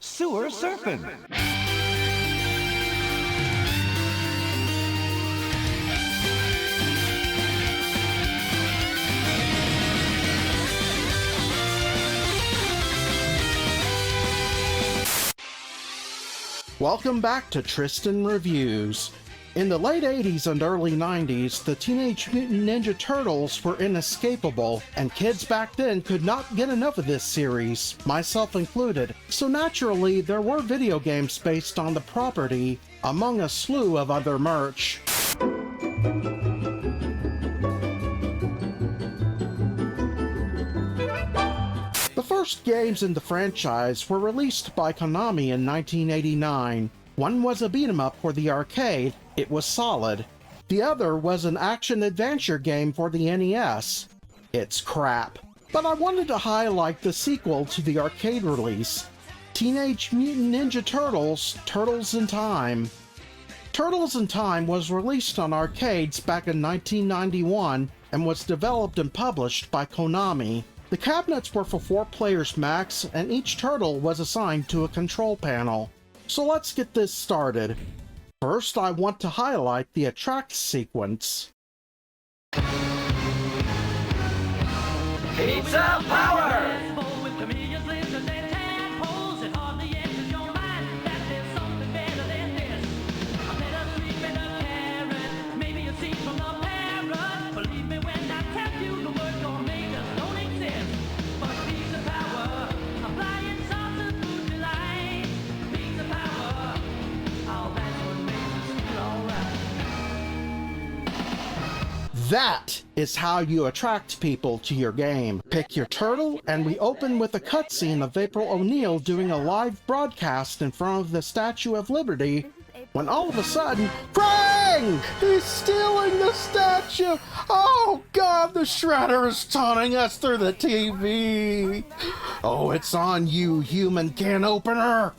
Sewer Surfing. Welcome back to Tristan Reviews. In the late 80s and early 90s, the Teenage Mutant Ninja Turtles were inescapable, and kids back then could not get enough of this series, myself included, so naturally there were video games based on the property, among a slew of other merch. The first games in the franchise were released by Konami in 1989. One was a beat-em-up for the arcade. It was solid. The other was an action-adventure game for the NES. It's crap. But I wanted to highlight the sequel to the arcade release, Teenage Mutant Ninja Turtles, Turtles in Time. Turtles in Time was released on arcades back in 1991 and was developed and published by Konami. The cabinets were for 4 players max, and each turtle was assigned to a control panel. So let's get this started. First, I want to highlight the attract sequence. Pizza Power! That is how you attract people to your game. Pick your turtle, and we open with a cutscene of April O'Neil doing a live broadcast in front of the Statue of Liberty, when all of a sudden, Krang! He's stealing the statue! Oh god, the Shredder is taunting us through the TV! Oh, it's on you, human can opener!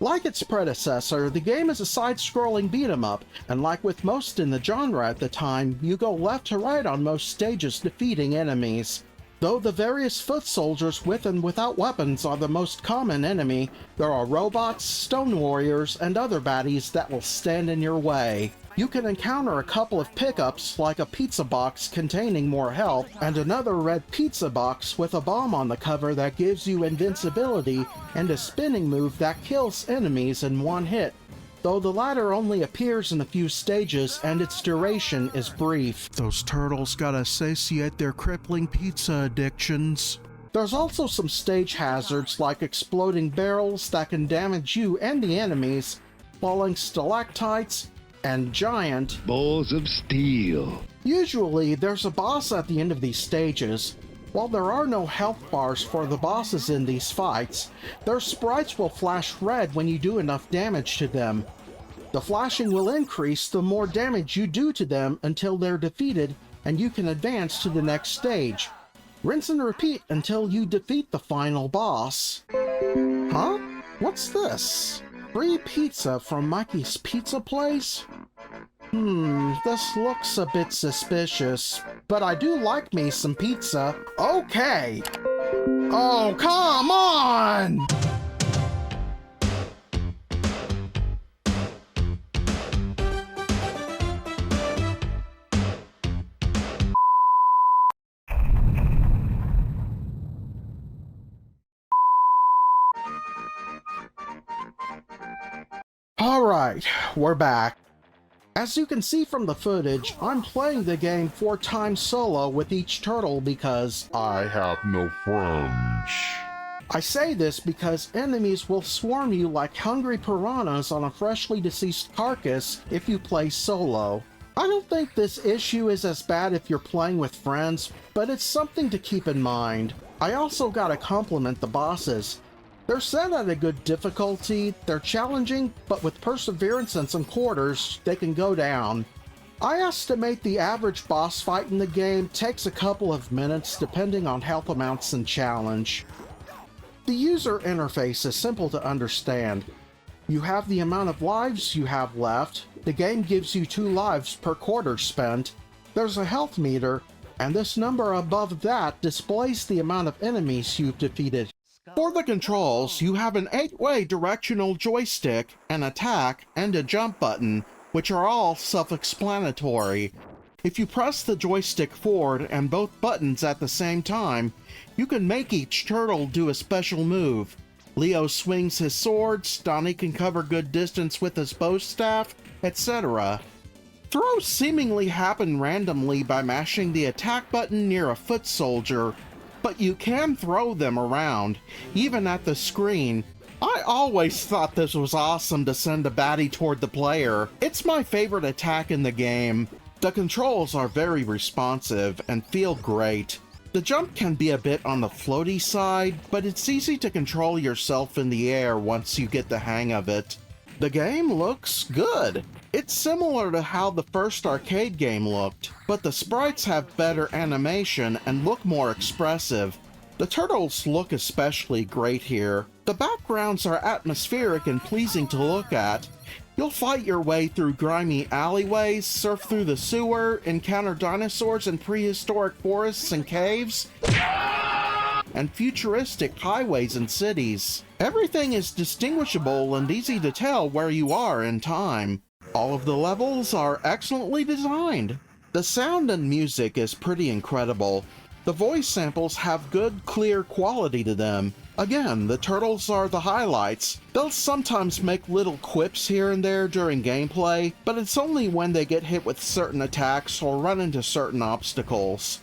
Like its predecessor, the game is a side-scrolling beat-em-up, and like with most in the genre at the time, you go left to right on most stages defeating enemies. Though the various foot soldiers with and without weapons are the most common enemy, there are robots, stone warriors, and other baddies that will stand in your way. You can encounter a couple of pickups like a pizza box containing more health, and another red pizza box with a bomb on the cover that gives you invincibility, and a spinning move that kills enemies in one hit, though the latter only appears in a few stages and its duration is brief. Those turtles gotta satiate their crippling pizza addictions. There's also some stage hazards like exploding barrels that can damage you and the enemies, falling stalactites, and giant balls of steel. Usually, there's a boss at the end of these stages. While there are no health bars for the bosses in these fights, their sprites will flash red when you do enough damage to them. The flashing will increase the more damage you do to them until they're defeated and you can advance to the next stage. Rinse and repeat until you defeat the final boss. Huh? What's this? Free pizza from Mikey's Pizza Place? This looks a bit suspicious, but I do like me some pizza. Okay! Oh, come on! Alright, we're back. As you can see from the footage, I'm playing the game 4 times solo with each turtle because I have no friends. I say this because enemies will swarm you like hungry piranhas on a freshly deceased carcass if you play solo. I don't think this issue is as bad if you're playing with friends, but it's something to keep in mind. I also gotta compliment the bosses. They're set at a good difficulty, they're challenging, but with perseverance and some quarters, they can go down. I estimate the average boss fight in the game takes a couple of minutes depending on health amounts and challenge. The user interface is simple to understand. You have the amount of lives you have left, the game gives you 2 lives per quarter spent, there's a health meter, and this number above that displays the amount of enemies you've defeated. For the controls, you have an 8-way directional joystick, an attack, and a jump button, which are all self-explanatory. If you press the joystick forward and both buttons at the same time, you can make each turtle do a special move. Leo swings his swords, Donnie can cover good distance with his bow staff, etc. Throws seemingly happen randomly by mashing the attack button near a foot soldier, but you can throw them around, even at the screen. I always thought this was awesome to send a baddie toward the player. It's my favorite attack in the game. The controls are very responsive and feel great. The jump can be a bit on the floaty side, but it's easy to control yourself in the air once you get the hang of it. The game looks good. It's similar to how the first arcade game looked, but the sprites have better animation and look more expressive. The turtles look especially great here. The backgrounds are atmospheric and pleasing to look at. You'll fight your way through grimy alleyways, surf through the sewer, encounter dinosaurs in prehistoric forests and caves, and futuristic highways and cities. Everything is distinguishable and easy to tell where you are in time. All of the levels are excellently designed. The sound and music is pretty incredible. The voice samples have good, clear quality to them. Again, the turtles are the highlights. They'll sometimes make little quips here and there during gameplay, but it's only when they get hit with certain attacks or run into certain obstacles.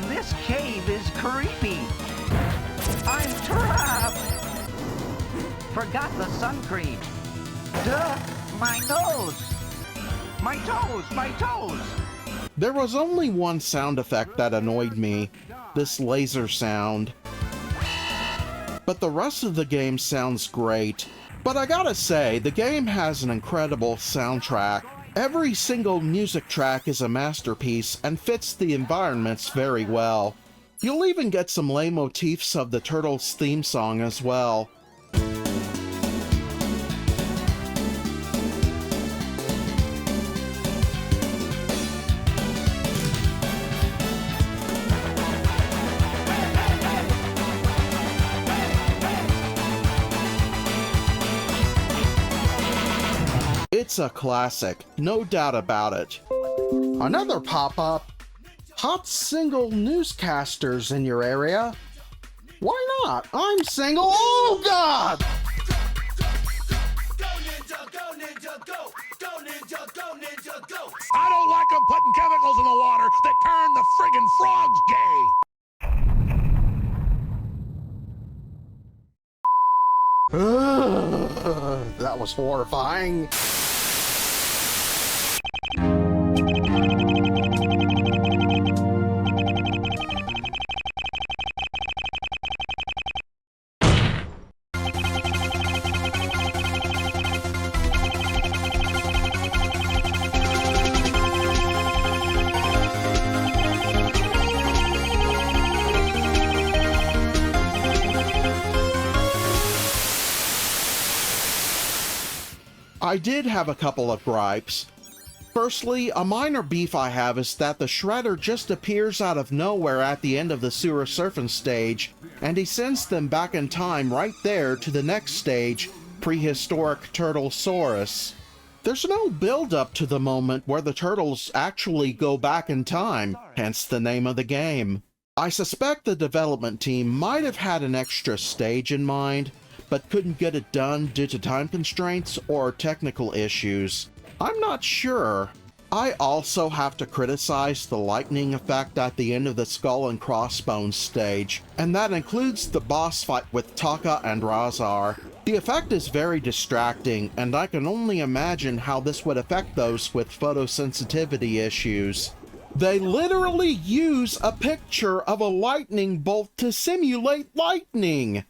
This cave is creepy. I'm trapped. Forgot the sun cream. Duh, my nose. My toes, my toes. There was only one sound effect that annoyed me, this laser sound. But the rest of the game sounds great. But I gotta say, the game has an incredible soundtrack. Every single music track is a masterpiece and fits the environments very well. You'll even get some leitmotifs of the Turtles theme song as well. It's a classic, no doubt about it. Another pop-up. Hot single newscasters in your area? Why not? I'm single. Oh God! I don't like them putting chemicals in the water that turn the friggin' frogs gay. That was horrifying. I did have a couple of gripes. Firstly, a minor beef I have is that the Shredder just appears out of nowhere at the end of the sewer surfing stage, and he sends them back in time right there to the next stage, Prehistoric Turtlesaurus. There's no build-up to the moment where the turtles actually go back in time, hence the name of the game. I suspect the development team might have had an extra stage in mind, but couldn't get it done due to time constraints or technical issues. I'm not sure. I also have to criticize the lightning effect at the end of the Skull and Crossbones stage, and that includes the boss fight with Taka and Razar. The effect is very distracting, and I can only imagine how this would affect those with photosensitivity issues. They literally use a picture of a lightning bolt to simulate lightning!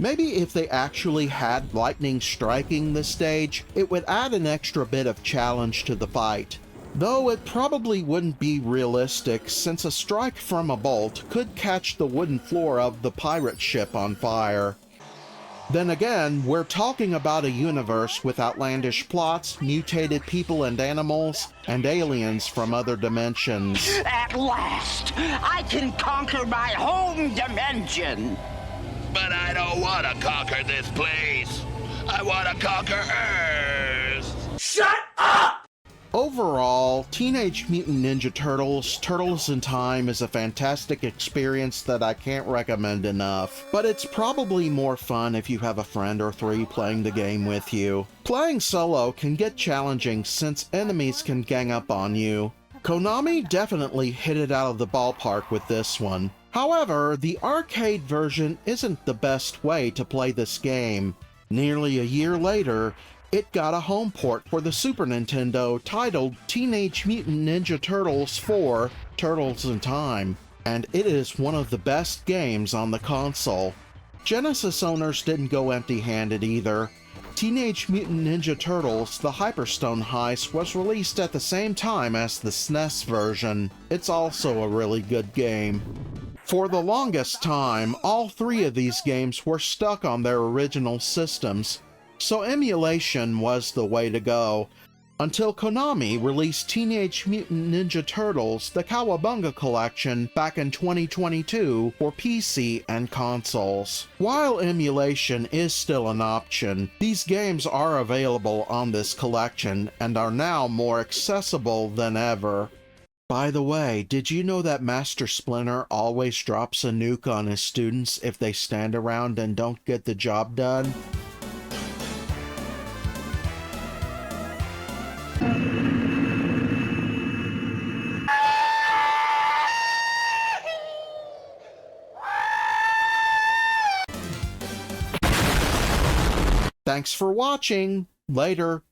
Maybe if they actually had lightning striking the stage, it would add an extra bit of challenge to the fight. Though it probably wouldn't be realistic, since a strike from a bolt could catch the wooden floor of the pirate ship on fire. Then again, we're talking about a universe with outlandish plots, mutated people and animals, and aliens from other dimensions. At last, I can conquer my home dimension! But I don't want to conquer this place. I want to conquer Earth. Shut up! Overall, Teenage Mutant Ninja Turtles: Turtles in Time is a fantastic experience that I can't recommend enough, but it's probably more fun if you have a friend or three playing the game with you. Playing solo can get challenging since enemies can gang up on you. Konami definitely hit it out of the ballpark with this one. However, the arcade version isn't the best way to play this game. Nearly a year later, it got a home port for the Super Nintendo titled Teenage Mutant Ninja Turtles 4: Turtles in Time, and it is one of the best games on the console. Genesis owners didn't go empty-handed either. Teenage Mutant Ninja Turtles: The Hyperstone Heist was released at the same time as the SNES version. It's also a really good game. For the longest time, all three of these games were stuck on their original systems, so emulation was the way to go, until Konami released Teenage Mutant Ninja Turtles: The Cowabunga Collection back in 2022 for PC and consoles. While emulation is still an option, these games are available on this collection and are now more accessible than ever. By the way, did you know that Master Splinter always drops a nuke on his students if they stand around and don't get the job done? Thanks for watching. Later.